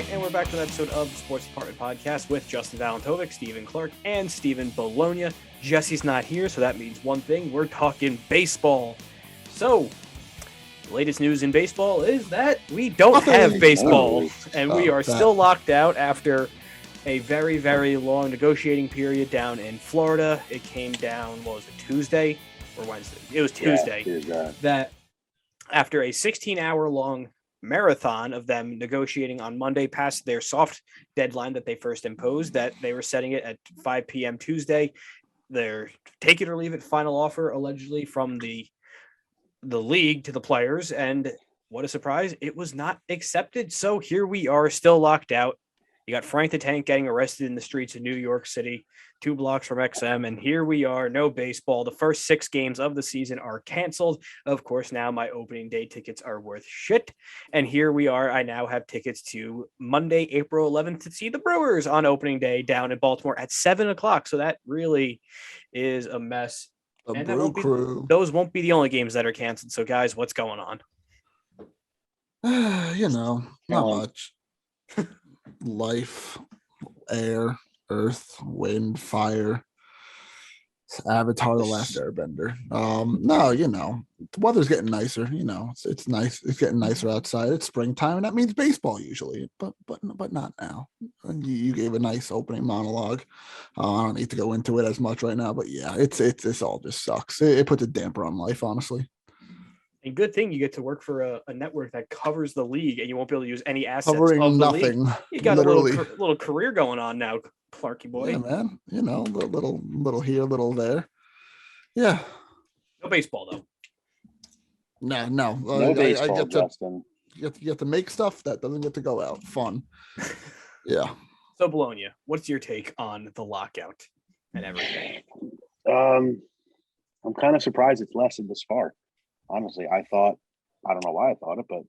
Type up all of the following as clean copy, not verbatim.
right, and we're back with an episode of the Sports Department Podcast with Justin Valentovic, Stephen Clark, and Stephen Bologna. Jesse's not here, so that means one thing. We're talking baseball. So, the latest news in baseball is that we don't have baseball, and we are still locked out after a very, very long negotiating period down in Florida. It came down, what was it, Tuesday or Wednesday? It was Tuesday. Yeah, that after a 16-hour-long marathon of them negotiating on Monday past their soft deadline that they first imposed, that they were setting it at 5 p.m. Tuesday. Their take it or leave it final offer allegedly from the league to the players, and what a surprise, it was not accepted. So here we are, still locked out. You got Frank the Tank getting arrested in the streets of New York City, 2 blocks from XM, and here we are, no baseball. The first 6 games of the season are canceled. Of course, now my opening day tickets are worth shit, and here we are. I now have tickets to Monday, April 11th to see the Brewers on opening day down in Baltimore at 7 o'clock, so that really is a mess. And those won't be the only games that are canceled. So, guys, what's going on? Not much. Life, air, earth, wind, fire. Avatar: The Last Airbender. The weather's getting nicer. It's nice. It's getting nicer outside. It's springtime, and that means baseball usually, but not now. And you gave a nice opening monologue. I don't need to go into it as much right now, but yeah, it's all just sucks. It puts a damper on life, honestly. And good thing you get to work for a network that covers the league, and you won't be able to use any assets covering of the nothing. League. You got literally a little career going on now, Clarky boy. Yeah, man. Little here, little there. Yeah. No baseball though. No. No baseball, Justin. You get to make stuff that doesn't get to go out. Fun. Yeah. So Bologna, what's your take on the lockout and everything? I'm kind of surprised it's lasted this far. Honestly, I don't know why I thought it, but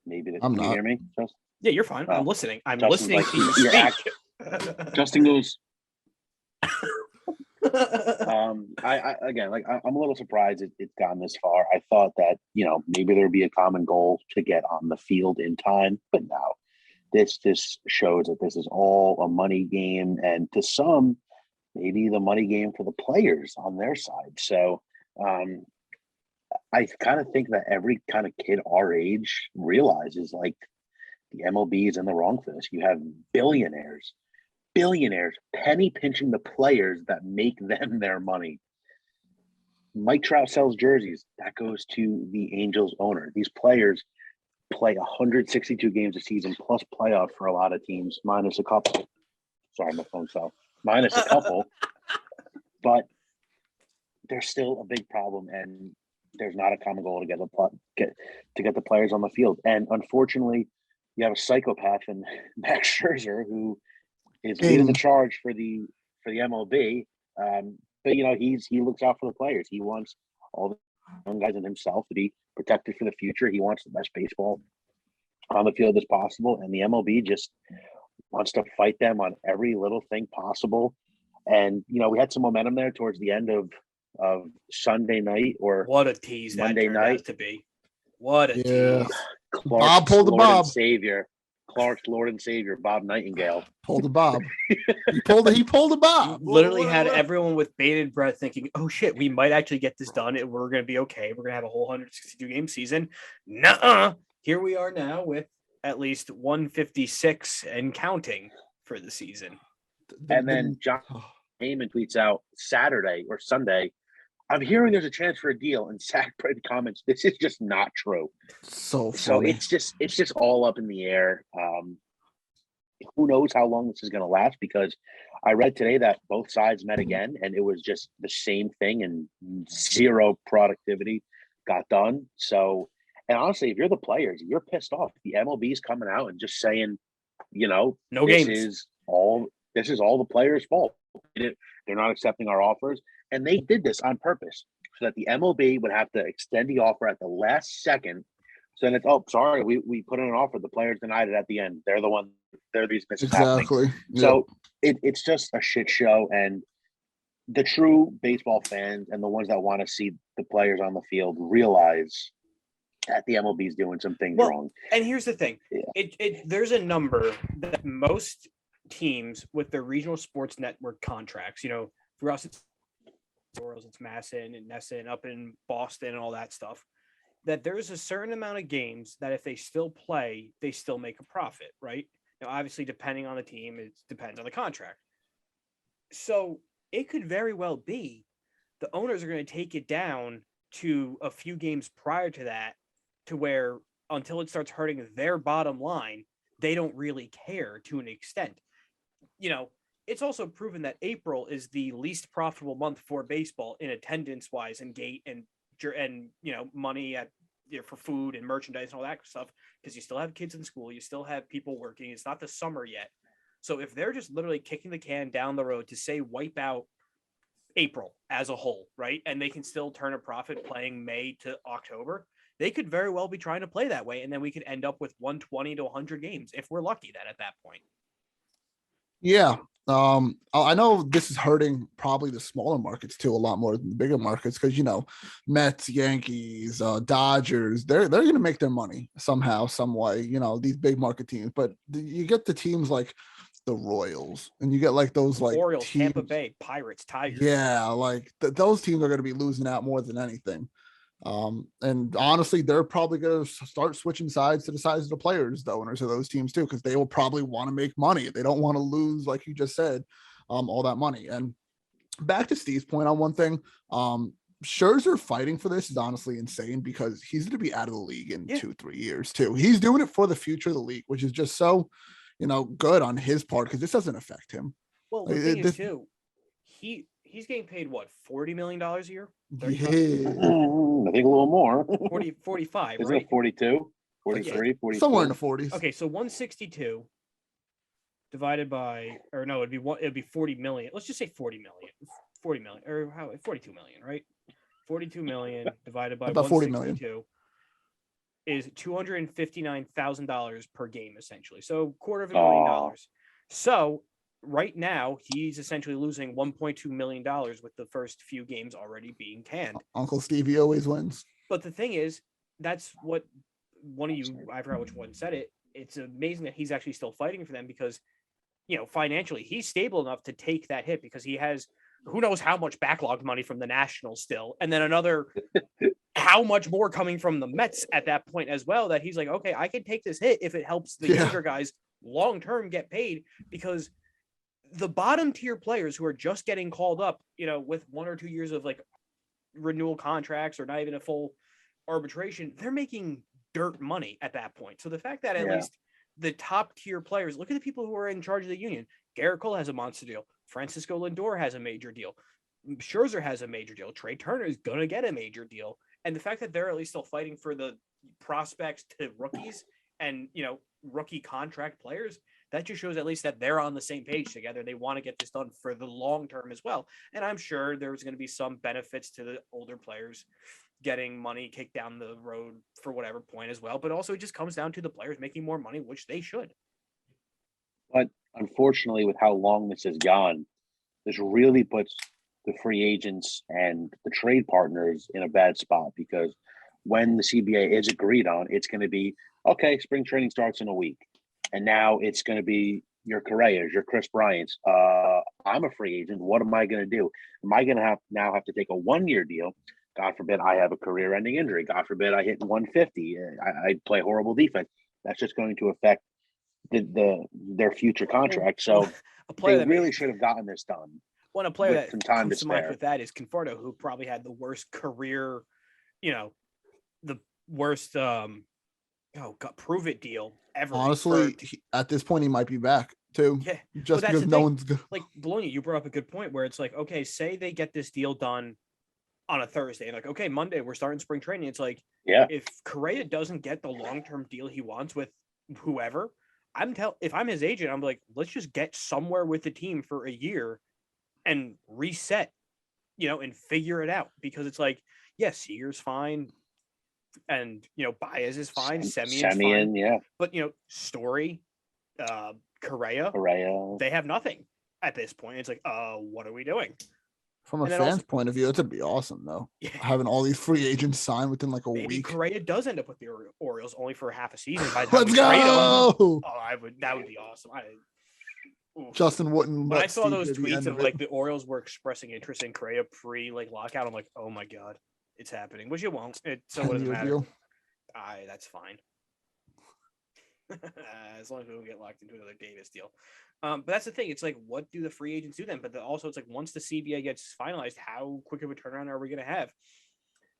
maybe can you hear me, Justin? Yeah, you're fine. I'm listening. I'm listening to you speak. Justin goes. I'm a little surprised it's gone this far. I thought that, maybe there'd be a common goal to get on the field in time, but no. This just shows that this is all a money game, and to some, maybe the money game for the players on their side. So, I kind of think that every kind of kid our age realizes like the MLB is in the wrong for this. You have billionaires penny pinching the players that make them their money. Mike Trout sells jerseys. That goes to the Angels owner. These players play 162 games a season plus playoff for a lot of teams, minus a couple. Sorry, my phone fell. Minus a couple. But there's still a big problem, and there's not a common goal to get the players on the field. And unfortunately, you have a psychopath in Max Scherzer who is leading the charge for the MLB. But he looks out for the players. He wants all the young guys and himself to be protected for the future. He wants the best baseball on the field as possible, and the MLB just wants to fight them on every little thing possible. And we had some momentum there towards the end of Sunday night, or what a tease Monday that night to be. What a tease! Bob pulled the Bob. Clark's Lord and Savior, Bob Nightingale. Pulled the Bob. He pulled the Bob. Literally had everyone with bated breath thinking, oh shit, we might actually get this done. We're going to be okay. We're going to have a whole 162 game season. Nuh-uh. Here we are now with at least 156 and counting for the season. And then John Heyman tweets out Saturday or Sunday, I'm hearing there's a chance for a deal, and Zach Britton comments, this is just not true. So it's just all up in the air. Who knows how long this is going to last, because I read today that both sides met again, and it was just the same thing, and zero productivity got done. So, and honestly, if you're the players, you're pissed off. The MLB is coming out and just saying, no this games. is all the players' fault. They're not accepting our offers. And they did this on purpose so that the MLB would have to extend the offer at the last second. So then it's, sorry, we put in an offer. The players denied it at the end. They're the reason this is happening. So it's just a shit show. And the true baseball fans and the ones that want to see the players on the field realize that the MLB is doing some things Well, wrong. and here's the thing. Yeah. There's a number that most teams with their regional sports network contracts, for us it's Orioles, it's Masson and Nesson up in Boston and all that stuff, that there's a certain amount of games that if they still play, they still make a profit, right? Now, obviously, depending on the team, it depends on the contract. So it could very well be the owners are going to take it down to a few games prior to that, to where until it starts hurting their bottom line, they don't really care to an extent. It's also proven that April is the least profitable month for baseball in attendance wise and gate and money for food and merchandise and all that stuff, because you still have kids in school, you still have people working. It's not the summer yet. So if they're just literally kicking the can down the road to say wipe out April as a whole, right, and they can still turn a profit playing May to October, they could very well be trying to play that way, and then we could end up with 120 to 100 games if we're lucky that at that point. Yeah. I know this is hurting probably the smaller markets too a lot more than the bigger markets, because Mets, Yankees, Dodgers, they're going to make their money somehow, some way, these big market teams. But you get the teams like the Royals, and you get like those like Orioles, teams, Tampa Bay, Pirates, Tigers. Yeah, like those teams are going to be losing out more than anything. And honestly, they're probably going to start switching sides to the sides of the players, the owners of those teams too, because they will probably want to make money. They don't want to lose, like you just said, all that money. And back to Steve's point on one thing, Scherzer fighting for this is honestly insane, because he's going to be out of the league in 2-3 years too. He's doing it for the future of the league, which is just so, good on his part, because this doesn't affect him. Well, the thing is too, he's getting paid what, $40 million a year? Yeah. I think a little more. 45, Is right? it 42? 43, 42? Somewhere in the 40s. Okay, so 162 divided by, or no, it'd be 40 million. Let's just say 40 million. 40 million, or 42 million, right? 42 million divided by about 40 162 million is $259,000 per game, essentially. So $250,000. So right now, he's essentially losing $1.2 million with the first few games already being canned. Uncle Stevie always wins. But the thing is, that's what one of you, I forgot which one said it. It's amazing that he's actually still fighting for them, because, financially, he's stable enough to take that hit, because he has who knows how much backlogged money from the Nationals still. And then another how much more coming from the Mets at that point as well, that he's like, okay, I can take this hit if it helps the younger guys long-term get paid, because the bottom tier players who are just getting called up, with 1 or 2 years of like renewal contracts or not even a full arbitration, they're making dirt money at that point. So the fact that at least the top tier players, look at the people who are in charge of the union. Garrett Cole has a monster deal. Francisco Lindor has a major deal. Scherzer has a major deal. Trey Turner is going to get a major deal. And the fact that they're at least still fighting for the prospects to rookies and, rookie contract players, that just shows at least that they're on the same page together. They want to get this done for the long term as well. And I'm sure there's going to be some benefits to the older players getting money kicked down the road for whatever point as well. But also it just comes down to the players making more money, which they should. But unfortunately, with how long this has gone, this really puts the free agents and the trade partners in a bad spot, because when the CBA is agreed on, it's going to be, okay, spring training starts in a week. And now it's going to be your Correas, your Chris Bryant's. I'm a free agent. What am I going to do? Am I going to have to take a 1-year deal? God forbid I have a career-ending injury. God forbid I hit 150. I play horrible defense. That's just going to affect their future contract. So a player they really should have gotten this done. One player that some time comes to mind with that is Conforto, who probably had the worst career, the worst prove it deal ever. Honestly, at this point, he might be back too. Yeah, just because no one's good. Like Bologna, you brought up a good point where it's like, okay, say they get this deal done on a Thursday, and like, okay, Monday we're starting spring training. It's like, if Correa doesn't get the long-term deal he wants with whoever, if I'm his agent, I'm like, let's just get somewhere with the team for a year and reset, and figure it out, because it's like, yes, Seager's fine. And, Baez is fine. Semion's fine. Yeah. But, Story, Correa, they have nothing at this point. It's like, what are we doing? From a And then fan's also- point of view, it'd be awesome though. Yeah. Having all these free agents sign within like a Maybe week. Correa does end up with the Orioles only for half a season. By the time Let's we trade him, go. that would be awesome. Justin wouldn't. When I let saw Steve those hear the tweets end of it. like the Orioles were expressing interest in Correa pre like lockout, I'm like, oh my god, it's happening. Which it won't. So what does it 10-year matter? deal. That's fine. As long as we don't get locked into another Davis deal. But that's the thing. It's like, what do the free agents do then? But also, it's like once the CBA gets finalized, how quick of a turnaround are we going to have?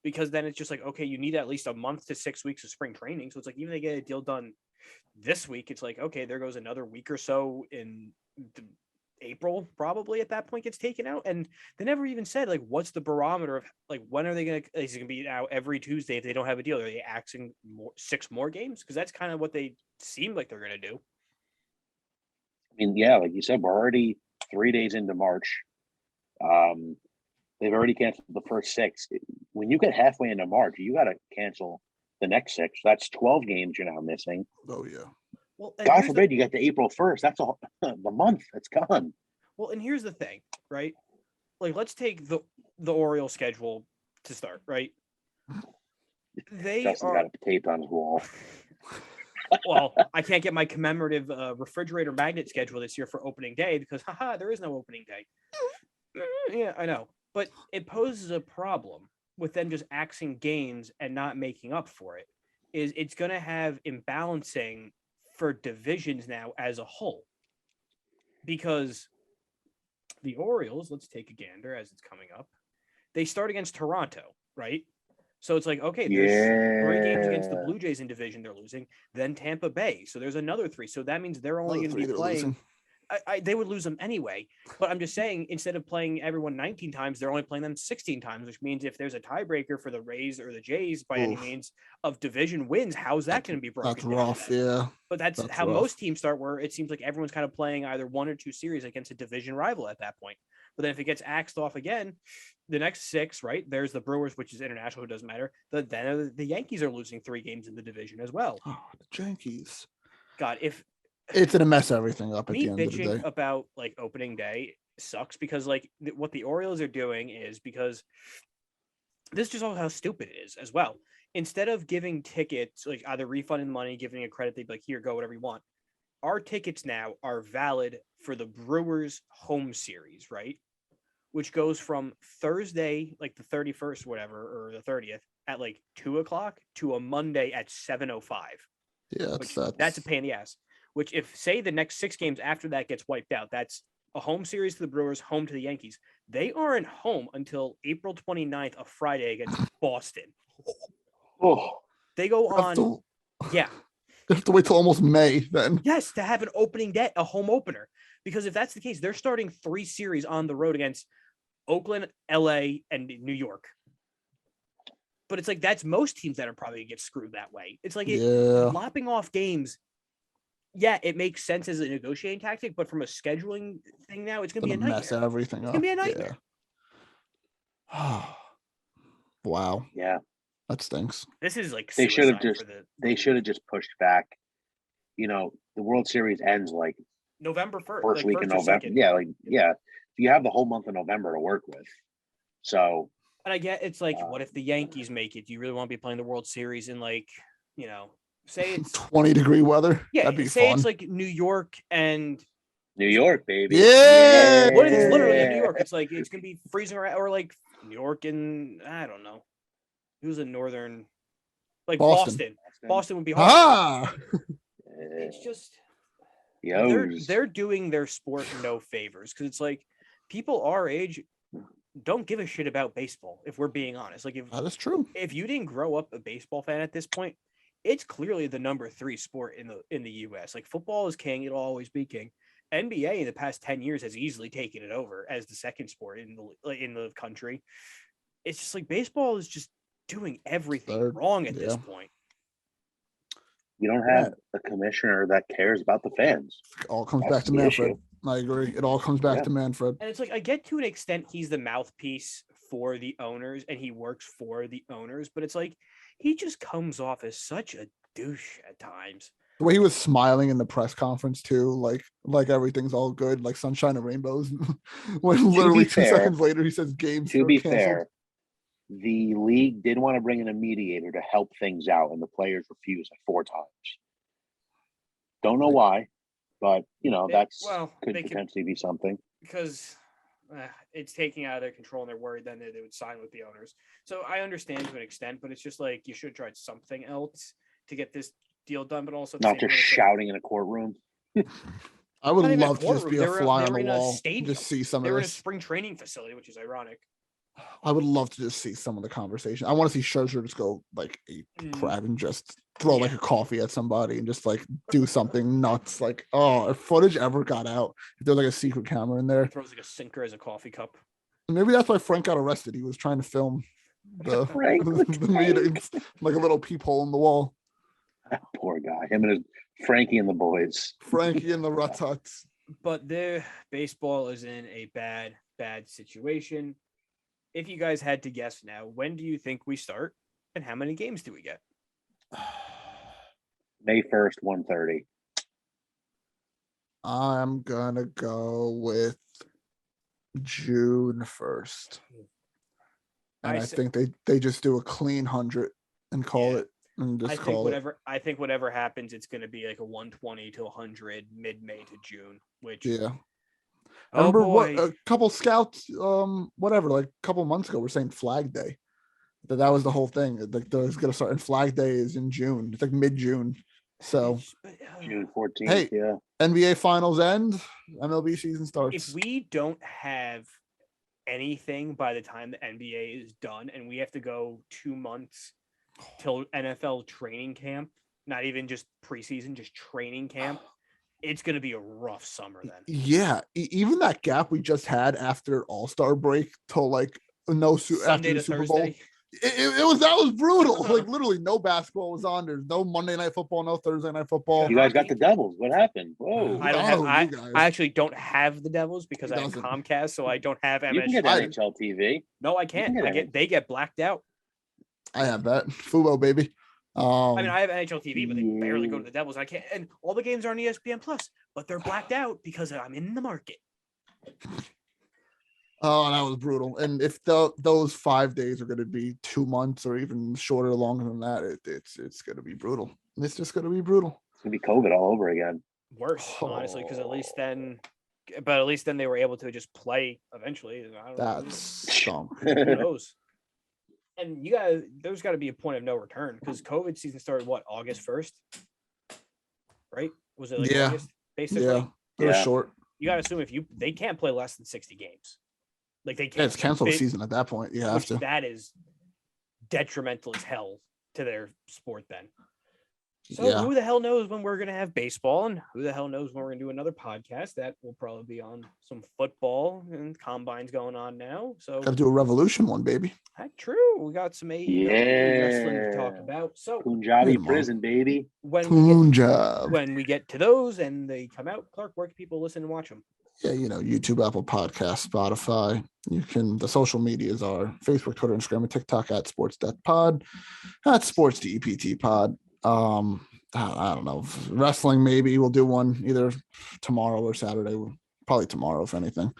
Because then it's just like, okay, you need at least a month to 6 weeks of spring training. So it's like, even if they get a deal done this week, it's like, okay, there goes another week or so in April, probably at that point gets taken out. And they never even said, like, what's the barometer of, like, when are they going to, is it going to be now every Tuesday if they don't have a deal? Are they axing 6 more games? Because that's kind of what they seem like they're going to do. I mean, yeah, like you said, we're already 3 days into March. They've already canceled the first 6. When you get halfway into March, you got to cancel the next 6. That's 12 games you're now missing. Oh yeah. Well, God forbid you get to April 1st. That's all the month. It's gone. Well, and here's the thing, right? Like, let's take the Orioles schedule to start, right? They Justin's got it taped on his wall. Well, I can't get my commemorative refrigerator magnet schedule this year for opening day because, there is no opening day. Yeah, I know. But it poses a problem with them just axing games and not making up for it. It's going to have imbalancing for divisions now as a whole. Because the Orioles, let's take a gander as it's coming up. They start against Toronto, right? So it's like, okay, there's 3 games against the Blue Jays in division they're losing, then Tampa Bay. So there's another 3. So that means they're only going to be playing. They would lose them anyway. But I'm just saying, instead of playing everyone 19 times, they're only playing them 16 times, which means if there's a tiebreaker for the Rays or the Jays by any means of division wins, how's that going to be broken? That's rough, yeah. But that's how rough. most teams start, where it seems like everyone's kind of playing either 1 or 2 series against a division rival at that point. But then if it gets axed off again, the next 6, right? There's the Brewers, which is international, it doesn't matter. Then the Yankees are losing 3 games in the division as well. Oh, the Yankees. God, if it's gonna mess everything up at me the end of the bitching day. about like opening day sucks because like what the Orioles are doing is because this is just all how stupid it is as well. Instead of giving tickets, like either refunding the money, giving a credit, they'd be like, here, go, whatever you want. Our tickets now are valid for the Brewers home series, right? Which goes from Thursday, like the 31st, whatever, or the 30th at like 2:00 to a Monday at 7:05. Yeah, that's a pain in the ass. Which if say the next 6 games after that gets wiped out, that's a home series to the Brewers, home to the Yankees. They aren't home until April 29th, a Friday against Boston. Oh, they go on. Yeah. They have to wait till almost May then. Yes, to have an opening day, a home opener. Because if that's the case, they're starting 3 series on the road against Oakland, LA, and New York. But it's like that's most teams that are probably going to get screwed that way. It's like lopping off games. Yeah, it makes sense as a negotiating tactic, but from a scheduling thing now, it's going to be a nightmare. Mess everything up. It's going to be a nightmare. Yeah. Wow. Yeah. That stinks. This is like they should have just pushed back. You know, the World Series ends like November 1st. First week in November. Yeah. You have the whole month of November to work with. So and I get it's like, what if the Yankees make it? Do you really want to be playing the World Series in like, say it's 20-degree weather? Yeah, that'd be say fun. It's like New York, baby. Yeah. What if it's literally in New York? It's like it's gonna be freezing or like New York and I don't know. Who's in northern like Boston. Boston would be hard. It's just they're doing their sport no favors because it's like people our age don't give a shit about baseball, if we're being honest. Like that is true. If you didn't grow up a baseball fan at this point, it's clearly the number 3 sport in the US. Like football is king, it'll always be king. NBA in the past 10 years has easily taken it over as the second sport in the country. It's just like baseball is just doing everything wrong at this point. You don't have a commissioner that cares about the fans. It all comes back to Manfred. I agree. It all comes back to Manfred. And it's like, I get to an extent he's the mouthpiece for the owners and he works for the owners, but it's like, he just comes off as such a douche at times. The way he was smiling in the press conference too, like everything's all good, like sunshine and rainbows. When literally 2 seconds later he says games To are be canceled. fair, the league did want to bring in a mediator to help things out, and the players refused like 4 times. Don't know why, but could potentially be something. Because it's taking out of their control, and they're worried then they would sign with the owners. So I understand to an extent, but it's just like you should have tried something else to get this deal done, but also not just shouting in a courtroom. I would love to just be a fly on the wall, just see some of this. They were in a spring training facility, which is ironic. I would love to just see some of the conversation. I want to see Scherzer just go like a crap and just throw like a coffee at somebody and just like do something nuts. Like, if footage ever got out, if there's like a secret camera in there, he throws like a sinker as a coffee cup. Maybe that's why Frank got arrested. He was trying to film the meetings, like a little peephole in the wall. Poor guy. Him and his Frankie and the boys. Frankie and the Rututs. But the baseball is in a bad situation. If you guys had to guess now, when do you think we start and how many games do we get? May 1st, 1:30. I'm gonna go with June 1st. And I think they just do a clean 100 and call it and just call it. I think whatever happens, it's gonna be like a 120 to 100 mid-May to June, which I remember what a couple scouts, like a couple months ago, were saying Flag Day. That was the whole thing. Like it's gonna start, and Flag Day is in June. It's like mid-June. So June 14th. Hey, NBA Finals end. MLB season starts. If we don't have anything by the time the NBA is done, and we have to go 2 months till NFL training camp, not even just preseason, just training camp. It's going to be a rough summer then. Yeah. Even that gap we just had after All-Star break till like after the Super Bowl. That was brutal. Like literally no basketball was on. There's no Monday Night Football, no Thursday Night Football. You guys got the Devils. What happened? Whoa. I actually don't have the Devils because I have Comcast, so I don't have MLB. You can get NHL TV. No, I can't. They get blacked out. I have that. Fubo, baby. I have NHL TV, but they barely go to the Devils. I can't, and all the games are on ESPN Plus, but they're blacked out because I'm in the market. Oh, that was brutal. And if those 5 days are going to be 2 months or even shorter, longer than that, it's going to be brutal. It's just going to be brutal. It's going to be COVID all over again. Worse, honestly, because at least then they were able to just play eventually. That's stunk. Who knows? And there's got to be a point of no return because COVID season started August 1st, right? Was it August? Basically, it was short. You got to assume they can't play less than 60 games. Like they can't. Yeah, it's canceled the season at that point. You have to. That is detrimental as hell to their sport then. So who the hell knows when we're going to have baseball, and who the hell knows when we're going to do another podcast that will probably be on some football and combines going on now. So got to do a Revolution one, baby. That's true. We got some AEW wrestling to talk about. So Punjabi prison, baby. When we get to those and they come out, Clark, where can people listen and watch them? Yeah, YouTube, Apple Podcasts, Spotify. The social medias are Facebook, Twitter, Instagram, and TikTok at SportsDeathPod, at SportsDEPT Pod. I don't know. Wrestling, maybe we'll do one either tomorrow or Saturday. Probably tomorrow, if anything.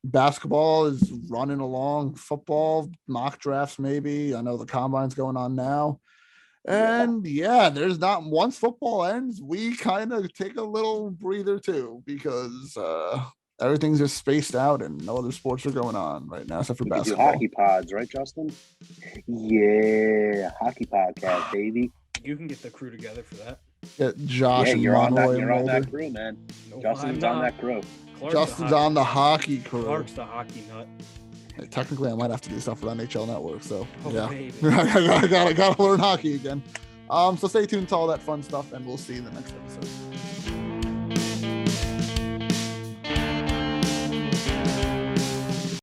Basketball is running along. Football, mock drafts, maybe. I know the combine's going on now. And there's not, once football ends, we kind of take a little breather too, because everything's just spaced out and no other sports are going on right now except for basketball. Do hockey pods, right, Justin? Yeah, hockey podcast, baby. You can get the crew together for that. Get Josh and you're on Monroy that crew, man. No, Justin's on that crew. Justin's on the hockey crew. Clark's the hockey nut. Technically, I might have to do stuff for NHL Network, so baby. I gotta learn hockey again. So stay tuned to all that fun stuff, and we'll see you in the next episode.